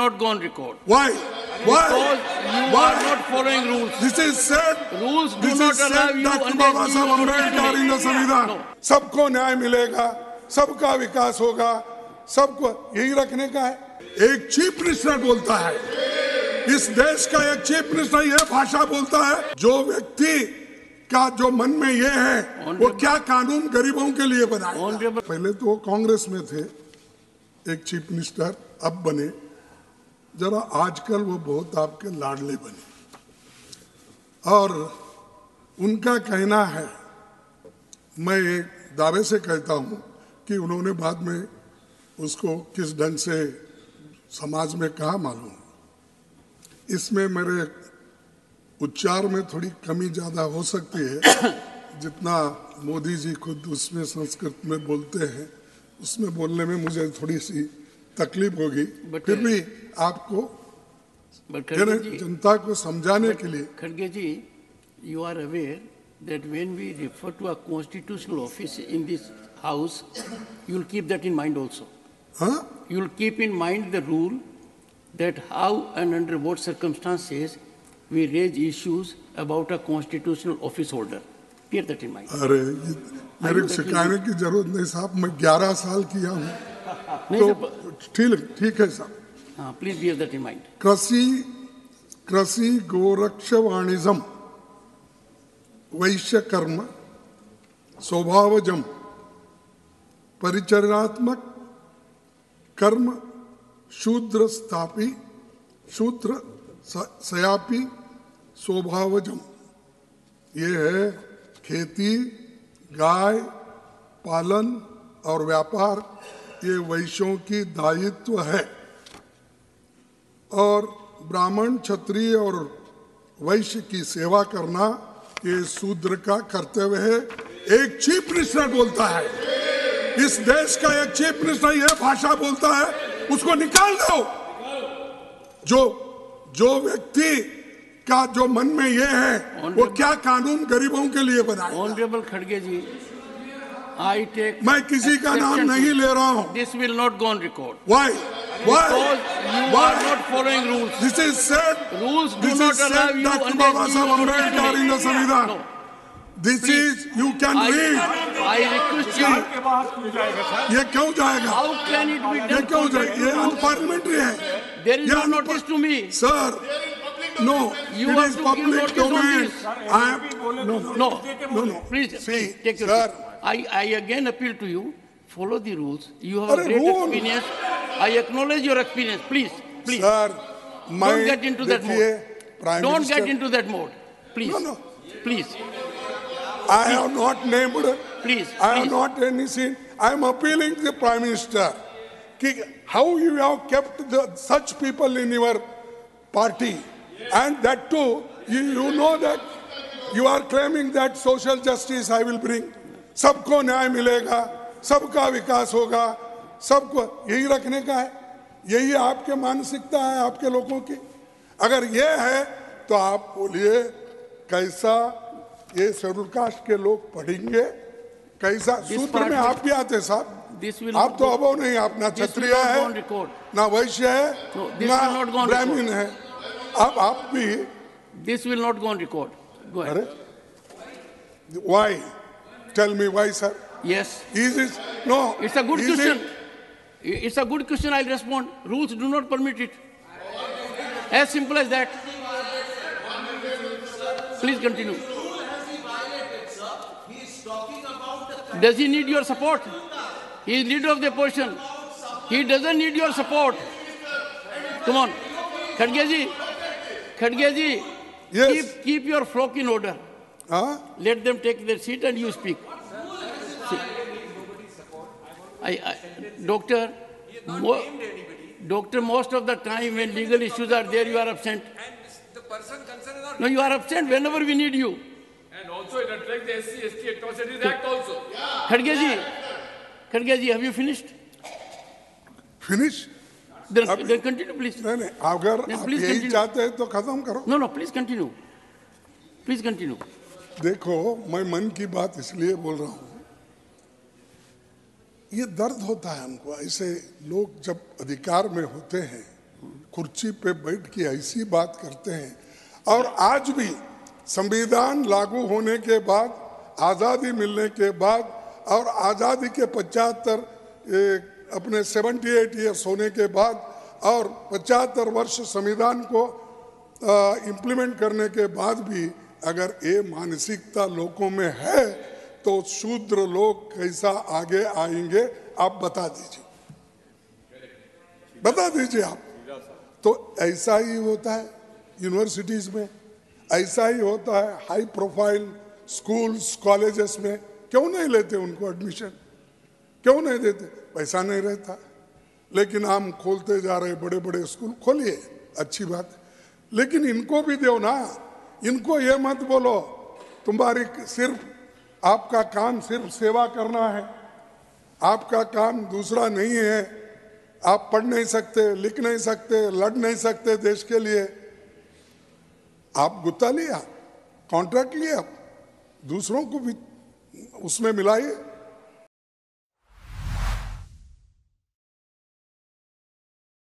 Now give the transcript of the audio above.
not go on record. Why? Because you are not following rules. This is said. Rules do This not is allow said you Dr. Baba unless साहब you Ambedkar इन संविधान. No. सबको न्याय मिलेगा, सबका विकास होगा, सबको यही रखने का है. एक चीफ मिनिस्टर बोलता है, इस देश का एक चीफ मिनिस्टर यह भाषा बोलता है, जो व्यक्ति का जो मन में ये है वो क्या कानून गरीबों के लिए बनाए. पहले तो कांग्रेस में थे एक चीफ मिनिस्टर, अब बने जरा आजकल वो बहुत आपके लाडले बने. और उनका कहना है, मैं एक दावे से कहता हूं कि उन्होंने बाद में उसको किस ढंग से समाज में कहा मालूम. इसमें मेरे उच्चार में थोड़ी कमी ज्यादा हो सकती है, जितना मोदी जी खुद उसमें संस्कृत में बोलते हैं उसमें बोलने में मुझे थोड़ी सी तकलीफ होगी. फिर भी आपको जनता को समझाने के लिए. खड़गे जी, you are aware that when we refer to a constitutional office in this house, you will keep that in mind also. Huh? You will keep in mind the rule that how and under what circumstances we raise issues about a constitutional office holder. Keep that in mind. अरे मेरे सिखाने की जरूरत नहीं साहब, मैं 11 साल किया हूँ. तो ठीक है साहब. हाँ, please bear that in mind. कृषि गोरक्ष वाणिज्यम वैश्य कर्म स्वभावजम परिचर्यात्मक कर्म शूद्र स्थापी शूद्र सयापी स्वभावजम. ये है खेती, गाय पालन और व्यापार, ये वैश्यों की दायित्व है. और ब्राह्मण क्षत्रिय और वैश्य की सेवा करना ये शूद्र का कर्तव्य है. एक चीफ मिनिस्टर बोलता है, इस देश का एक चीफ मिनिस्टर यह भाषा बोलता है, उसको निकाल दो. जो व्यक्ति का जो मन में ये है वो क्या कानून गरीबों के लिए बनाए. ऑनरेबल खड़गे जी, I take मैं किसी का नाम नहीं ले रहा हूँ. This will not go on record. Why? Because you are not following rules. This is said. Rules do not allow you Dr. Baba Saheb Ambedkar इन संविधान. No. This is you can read. I request you. ये क्यों जाएगा? How can it be done? ये क्यों जाएगा? ये unparliamentary है. There is no notice to me. Sir, no. You it have is to give public notice on domain. this. I am no. Please, See, take your sir. seat. I again appeal to you. Follow the rules. You have a great rule. experience. I acknowledge your experience. Please. Sir, don't get into that mode. Prime Don't Minister, get into that mode. Please. No. Please. I have not named. Please. I have not any sin. I am appealing to the Prime Minister. How you have kept such people in your party, and that too, you know that you are claiming that social justice I will bring. सबको न्याय मिलेगा, सबका विकास होगा, सबको यही रखने का है. यही आपके मानसिकता है आपके लोगों की. अगर ये है तो आप बोलिए कैसा ये शेड्यूल कास्ट के लोग पढ़ेंगे, कैसा सूत्र में आप भी आते साहब. आप तो अबो नहीं, आप ना क्षत्रिय है ना वैश्य है ना ब्राह्मण है. आप भी. This will not go on record. Go ahead. Why? Tell me why, sir. Yes. No. It's a good question. It's a good question. I'll respond. Rules do not permit it. As simple as that. Please continue. Does he need your support? He is leader of the opposition. He doesn't need your support. Come on. Khadge ji. Yes. Keep your flock in order. Let them take their seat and you speak. Doctor, most of the time when legal issues are there, you are absent. And the person concerned is not. No, you are absent whenever we need you. And also it attracts the SC/ST Atrocities Act also. Khadge ji, have you finished? Finish? Then continue, please. नहीं, अगर आप यही चाहते हैं तो खत्म करो. No, please continue. Please continue. देखो, मैं मन की बात इसलिए बोल रहा हूँ. ये दर्द होता है हमको. ऐसे लोग जब अधिकार में होते हैं कुर्सी पे बैठ के ऐसी बात करते हैं। और आज भी संविधान लागू होने के बाद, आज़ादी मिलने के बाद और आज़ादी के 78 ईयर्स होने के बाद और 75 वर्ष संविधान को इम्प्लीमेंट करने के बाद भी अगर ये मानसिकता लोगों में है तो शूद्र लोग कैसा आगे आएंगे, आप बता दीजिए, बता दीजिए आप। तो ऐसा ही होता है यूनिवर्सिटीज में, ऐसा ही होता है हाई प्रोफाइल स्कूल्स कॉलेजेस में। क्यों नहीं लेते उनको एडमिशन, क्यों नहीं देते? पैसा नहीं रहता। लेकिन हम खोलते जा रहे बड़े बड़े स्कूल, खोलिए, अच्छी बात है, लेकिन इनको भी दो ना। इनको ये मत बोलो तुम्हारी सिर्फ, आपका काम सिर्फ सेवा करना है, आपका काम दूसरा नहीं है, आप पढ़ नहीं सकते, लिख नहीं सकते, लड़ नहीं सकते देश के लिए। आप गुत्ता लिया, कॉन्ट्रैक्ट लिया, दूसरों को भी उसमें मिलाइए।